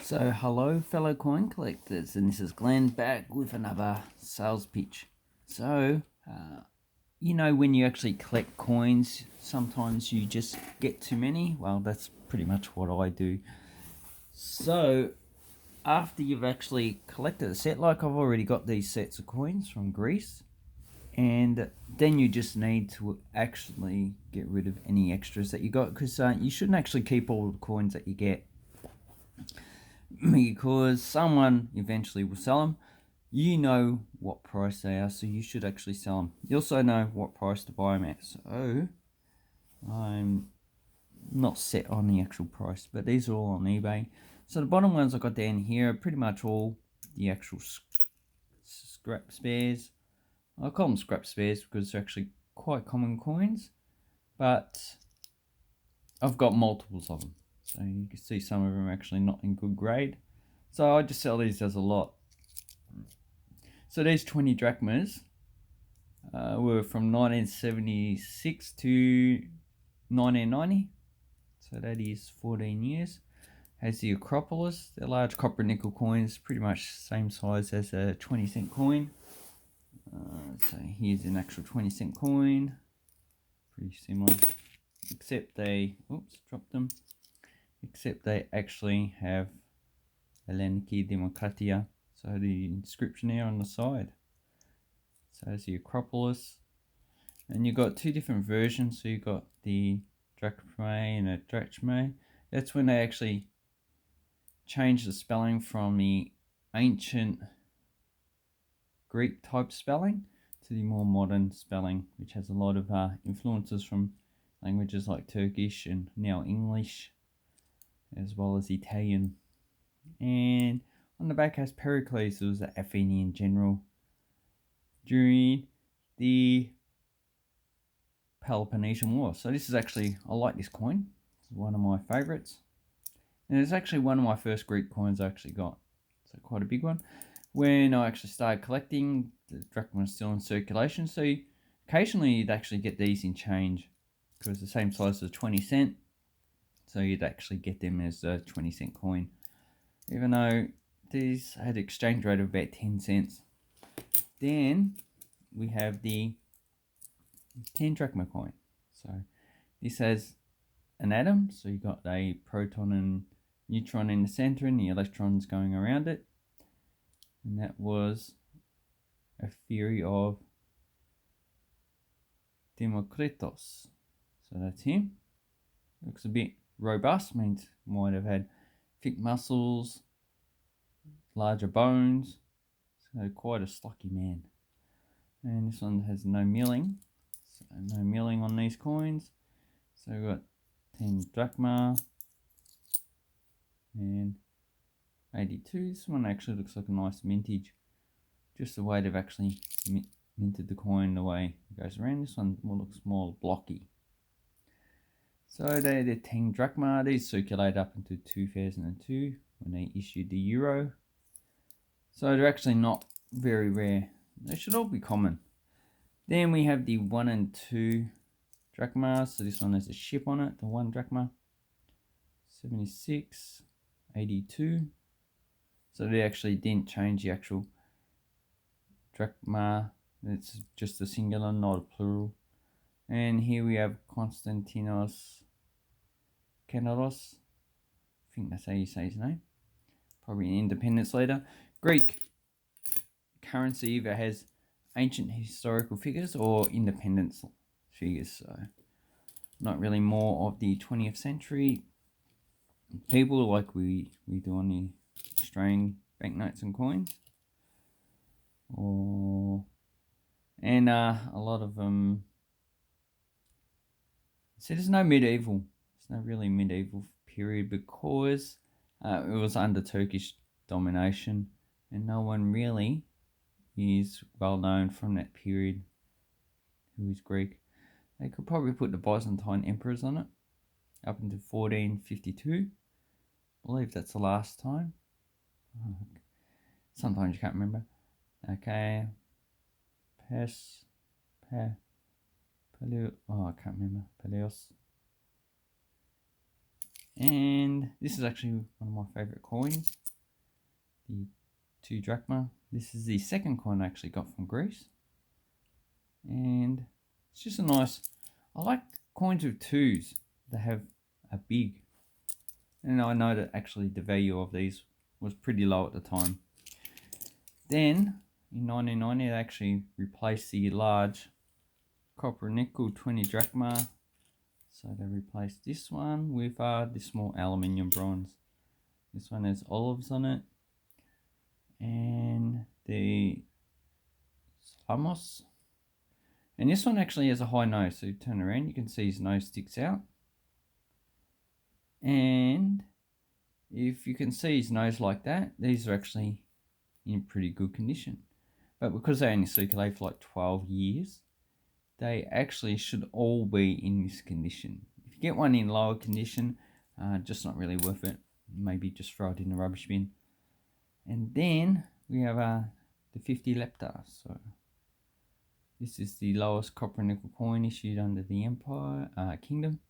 So, hello, fellow coin collectors, and this is Glenn back with another sales pitch. So, when you actually collect coins, sometimes you just get too many. Well, that's pretty much what I do. So, after you've actually collected a set, like I've already got these sets of coins from Greece, and then you just need to actually get rid of any extras that you got, because you shouldn't actually keep all the coins that you get, because someone eventually will sell them. You know what price they are, so you should actually sell them. You also know what price to buy them at. So I'm not set on the actual price, but these are all on eBay. So the bottom ones I got down here are pretty much all the actual scrap spares. I call them scrap spares because they're actually quite common coins, but I've got multiples of them. So you can see some of them are actually not in good grade. So I just sell these as a lot. So these 20 drachmas were from 1976 to 1990. So that is 14 years. Has the Acropolis. They're large copper nickel coins, pretty much same size as a 20-cent coin. So here's an actual 20-cent coin. Pretty similar. Except they, dropped them. Except they actually have Elleniki Demokratia. So the inscription there on the side. So there's the Acropolis. And you've got two different versions. So you've got the drachmae and a drachmae. That's when they actually changed the spelling from the ancient Greek type spelling to the more modern spelling, which has a lot of influences from languages like Turkish and now English, as well as Italian. And on the back has Pericles, who was the Athenian general during the Peloponnesian War. So this is actually, I like this coin. It's one of my favorites. And it's actually one of my first Greek coins I actually got. So quite a big one. When I actually started collecting, the drachma was still in circulation. So occasionally you'd actually get these in change because the same size as 20 cent. So you'd actually get them as a 20-cent coin. Even though these had an exchange rate of about 10 cents. Then we have the 10 drachma coin. So this has an atom. So you've got a proton and neutron in the center and the electrons going around it. And that was a theory of Democritus. So that's him. Looks a bit robust, means might have had thick muscles, larger bones. So quite a stocky man. And this one has no milling. So no milling on these coins. So we've got 10 drachma and 82. This one actually looks like a nice mintage. Just the way they've actually minted the coin, the way it goes around. This one looks more blocky. So they're the 10 drachma. These circulated up into 2002 when they issued the euro. So they're actually not very rare. They should all be common. Then we have the 1 and 2 drachma. So this one has a ship on it, the 1 drachma. 76, 82. So they actually didn't change the actual drachma. It's just a singular, not a plural. And here we have Konstantinos Kanaros. I think that's how you say his name. Probably an independence leader. Greek currency either has ancient historical figures or independence figures. So not really more of the 20th century people like we do on the Australian banknotes and coins. And a lot of them. So there's no medieval. There's no really medieval period because it was under Turkish domination, and no one really is well known from that period who is Greek. They could probably put the Byzantine emperors on it up until 1452. I believe that's the last time. Sometimes you can't remember. Okay. I can't remember. Peleos. And this is actually one of my favorite coins, the 2 drachma. This is the second coin I actually got from Greece. And it's just a nice, I like coins with 2s that have a big. And I know that actually the value of these was pretty low at the time. Then in 1990 they actually replaced the large copper nickel 20 drachma. So they replaced this one with the small aluminium bronze. This one has olives on it. And the Slamos. And this one actually has a high nose. So you turn around, you can see his nose sticks out. And if you can see his nose like that, these are actually in pretty good condition. But because they only circulate for like 12 years, they actually should all be in this condition. If you get one in lower condition, just not really worth it. Maybe just throw it in the rubbish bin. And then we have the 50 lepta. So this is the lowest copper and nickel coin issued under the Empire Kingdom.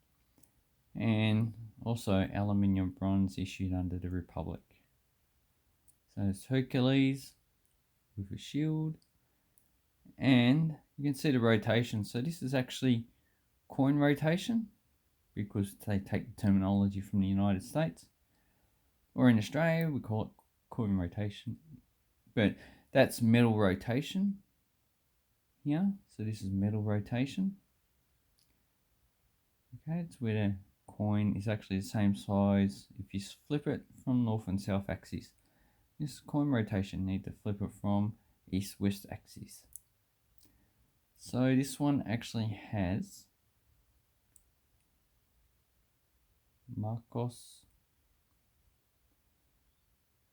And also aluminium bronze issued under the Republic. So it's Hercules with a shield. And you can see the rotation. So this is actually coin rotation because they take the terminology from the United States. Or in Australia, we call it coin rotation. But that's metal rotation here. So this is metal rotation. Okay, it's where the coin is actually the same size if you flip it from north and south axis. This coin rotation, need to flip it from east-west axis. So this one actually has Marcos.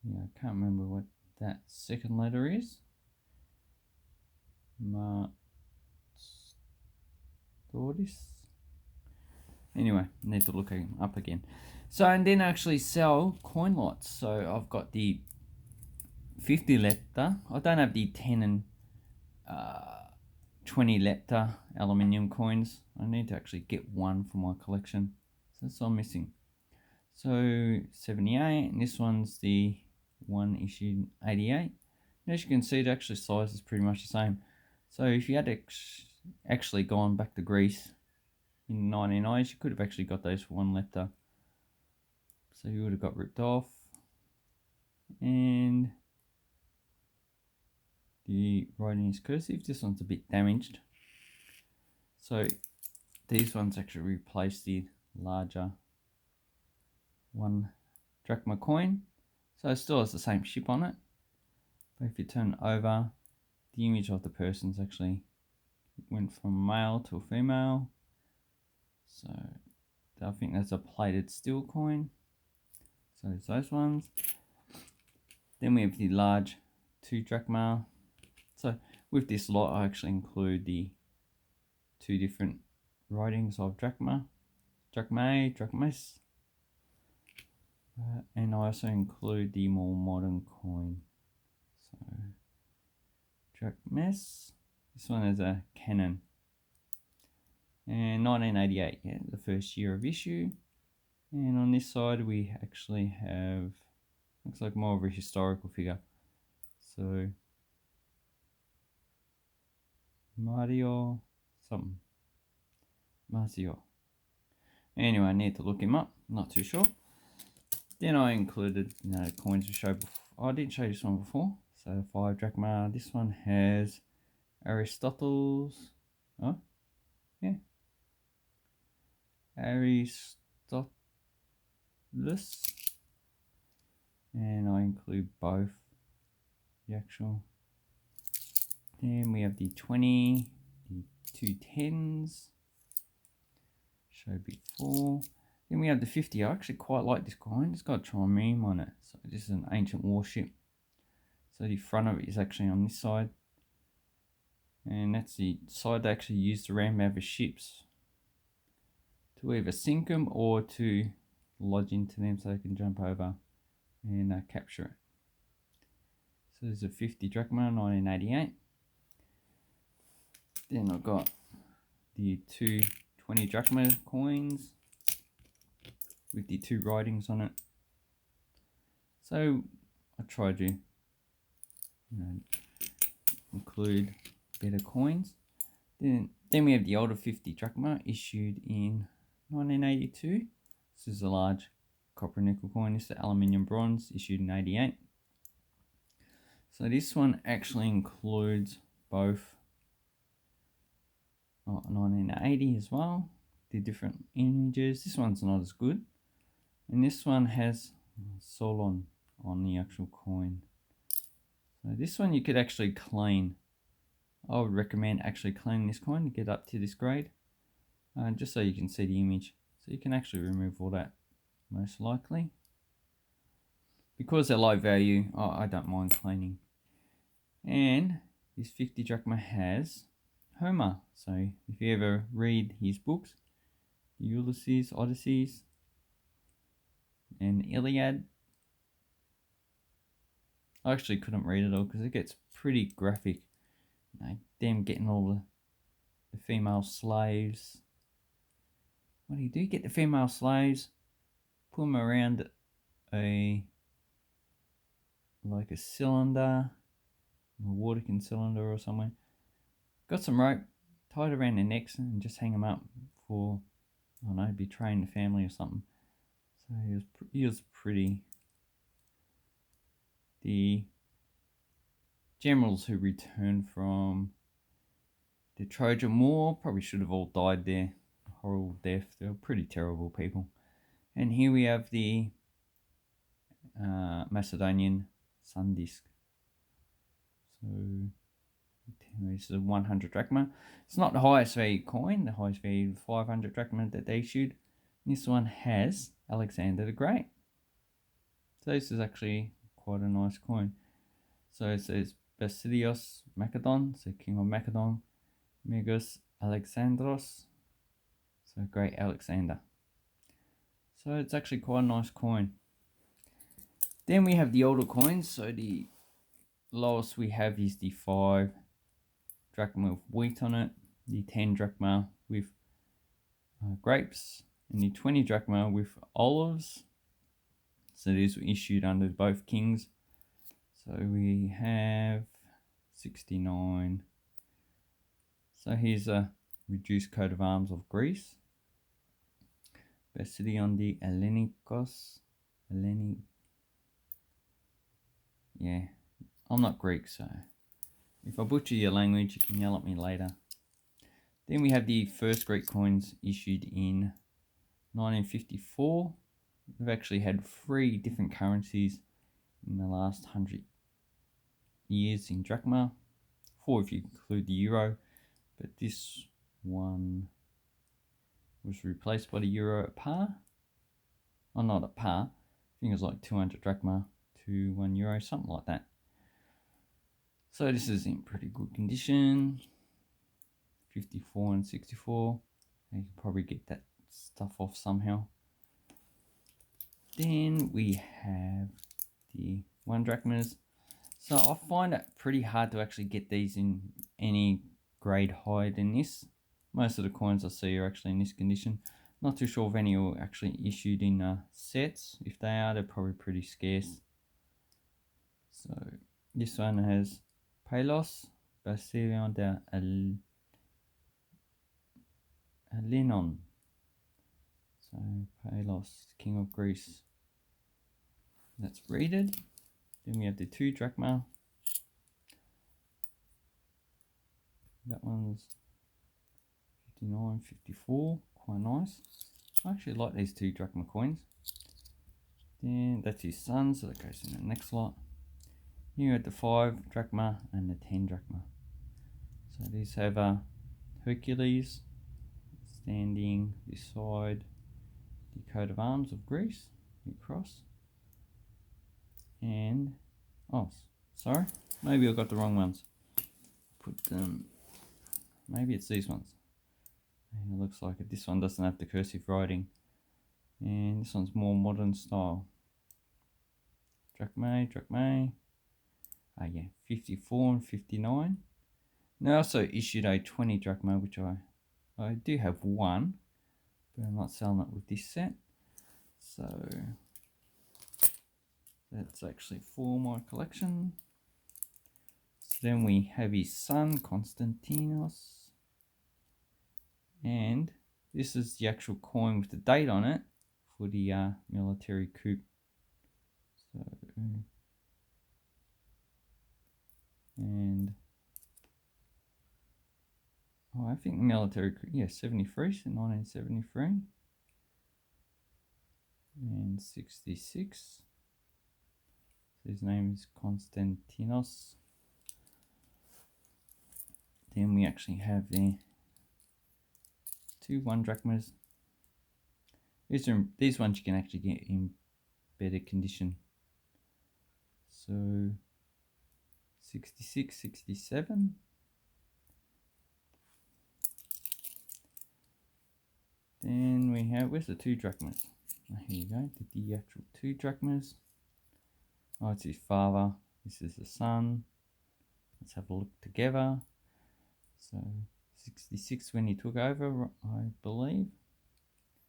Yeah, I can't remember what that second letter is. Marstoris. Anyway, need to look him up again. So, and then actually sell coin lots. So I've got the 50 lepta. I don't have the 10 and 20 lepta aluminium coins. I need to actually get one for my collection. So that's all I'm missing. So 78, and this one's the one issued 88. And as you can see, the actual size is pretty much the same. So if you had actually gone back to Greece in the 1990s, you could have actually got those for 1 lepta. So you would have got ripped off. And the writing is cursive. This one's a bit damaged. So these ones actually replace the larger 1 drachma coin. So it still has the same ship on it. But if you turn over, the image of the person's actually went from male to a female. So I think that's a plated steel coin. So it's those ones. Then we have the large 2 drachma. So with this lot, I actually include the 2 different writings of drachma, drachmae, drachmas. And I also include the more modern coin. So drachmas. This one is a Canon. And 1988, yeah, the first year of issue. And on this side we actually have, looks like more of a historical figure. So Mario something. Marzio. Anyway, I need to look him up, not too sure. Then I included, coins to show before. I didn't show this one before. So 5 drachma. This one has Aristotle's. Oh, yeah. Aristoteles. And I include both the actual. Then we have the 20, the 2 10s. Show before. Then we have the 50. I actually quite like this coin. It's got a trimeme on it. So this is an ancient warship. So the front of it is actually on this side. And that's the side they actually used to ram over ships. To either sink them or to lodge into them so they can jump over and capture it. So there's a 50 drachma, 1988. Then I've got the 2 20 drachma coins with the 2 writings on it. So I tried to include better coins. Then we have the older 50 drachma issued in 1982. This is a large copper nickel coin. This is the aluminium bronze issued in 88. So this one actually includes both 1980 as well. The different images. This one's not as good. And this one has Solon on the actual coin. So this one you could actually clean. I would recommend actually cleaning this coin to get up to this grade. Just so you can see the image. So you can actually remove all that most likely. Because they're low value, I don't mind cleaning. And this 50 drachma has Homer. So if you ever read his books, Ulysses, Odysseys, and Iliad, I actually couldn't read it all because it gets pretty graphic. Them getting all the female slaves. What do? Get the female slaves, put them around like a cylinder, a water can cylinder or somewhere. Got some rope, tied around their necks and just hang them up for, I don't know, betraying the family or something. So he was pretty. The generals who returned from the Trojan War probably should have all died there. Horrible death. They were pretty terrible people. And here we have the Macedonian sun disk. So this is 100 drachma. It's not the highest value coin. The highest value is 500 drachma that they issued. This one has Alexander the Great. So this is actually quite a nice coin. So it says Basilios Macedon, so King of Macedon, Megas Alexandros, so Great Alexander. So it's actually quite a nice coin. Then we have the older coins. So the lowest we have is the 5 drachma with wheat on it, the 10 drachma with grapes, and the 20 drachma with olives. So these were issued under both kings. So we have 69. So here's a reduced coat of arms of Greece. Basilion de Hellenikos. Yeah, I'm not Greek, so if I butcher your language, you can yell at me later. Then we have the first Greek coins issued in 1954. We've actually had 3 different currencies in the last 100 years in drachma. 4 if you include the euro, but this one was replaced by the euro at par. Oh, not at par. I think it was like 200 drachma to 1 euro, something like that. So this is in pretty good condition. 54 and 64. You can probably get that stuff off somehow. Then we have the 1 drachmas. So I find it pretty hard to actually get these in any grade higher than this. Most of the coins I see are actually in this condition. Not too sure if any are actually issued in sets. If they are, they're probably pretty scarce. So this one has Palos, Basilion de Elenon. So Palos, King of Greece. That's rated. Then we have the 2 drachma. That one's 59, 54. Quite nice. I actually like these 2 drachma coins. Then that's his son, so that goes in the next lot. Here at the 5 drachma and the 10 drachma. So these have Hercules standing beside the coat of arms of Greece, the cross. And, oh, sorry, maybe I got the wrong ones. Put them, maybe it's these ones. And it looks like it. This one doesn't have the cursive writing. And this one's more modern style. Drachma. Yeah, 54 and 59. They also issued a 20 drachma, which I do have one, but I'm not selling it with this set. So that's actually for my collection. So then we have his son, Konstantinos. And this is the actual coin with the date on it for the military coup. So, and oh, I think the military coup, yeah, 73, so 1973. And 66. So his name is Konstantinos. Then we actually have the 2 1 drachmas. These ones you can actually get in better condition. So 66, 67. Then we have, where's the 2 drachmas? Oh, here you go, the actual 2 drachmas. Oh, it's his father. This is the son. Let's have a look together. So 66 when he took over, I believe.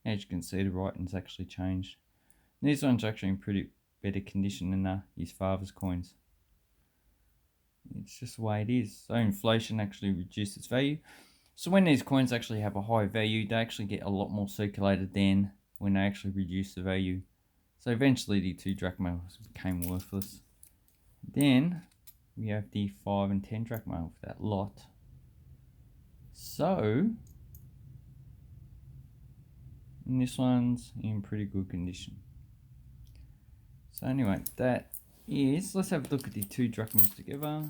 As you can see, the writing's actually changed. These ones are actually in pretty better condition than his father's coins. It's just the way it is. So inflation actually reduced its value. So when these coins actually have a high value, they actually get a lot more circulated than when they actually reduce the value. So eventually the 2 drachmas became worthless. Then we have the 5 and 10 drachma with that lot. So, and this one's in pretty good condition. So anyway, that is, let's have a look at the 2 drachmas together,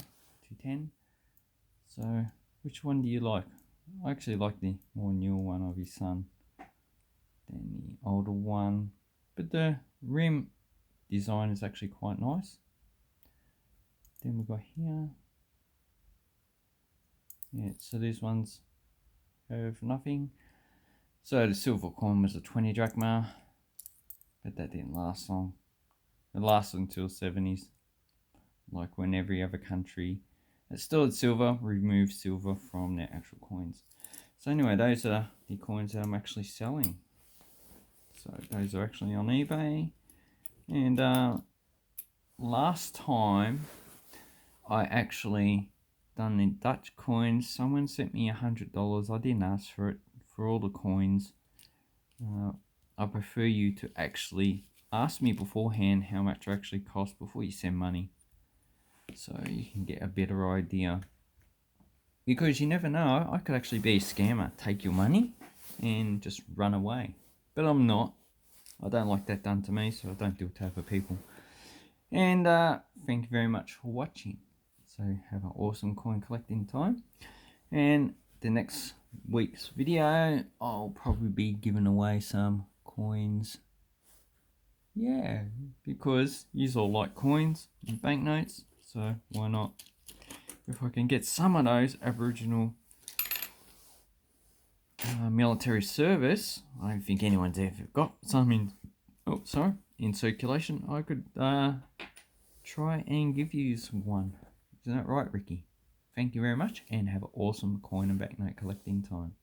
210. So, which one do you like? I actually like the more newer one of his son than the older one, but the rim design is actually quite nice. Then we've got here, yeah, so these ones have nothing. So the silver coin was a 20 drachma, but that didn't last long. It lasted until 70s, like when every other country that still had silver removed silver from their actual coins. So anyway, those are the coins that I'm actually selling. So those are actually on eBay. And last time I actually done the Dutch coins, someone sent me $100. I didn't ask for it for all the coins. I prefer you to actually ask me beforehand how much it actually costs before you send money, so you can get a better idea, because you never know, I could actually be a scammer, take your money and just run away. But I'm not. I don't like that done to me, so I don't do it to other people. And thank you very much for watching. So have an awesome coin collecting time, and the next week's video I'll probably be giving away some coins. Yeah, because you all like coins and banknotes, so why not? If I can get some of those Aboriginal military service, I don't think anyone's ever got some in circulation. I could try and give you one. Isn't that right, Ricky? Thank you very much, and have an awesome coin and banknote collecting time.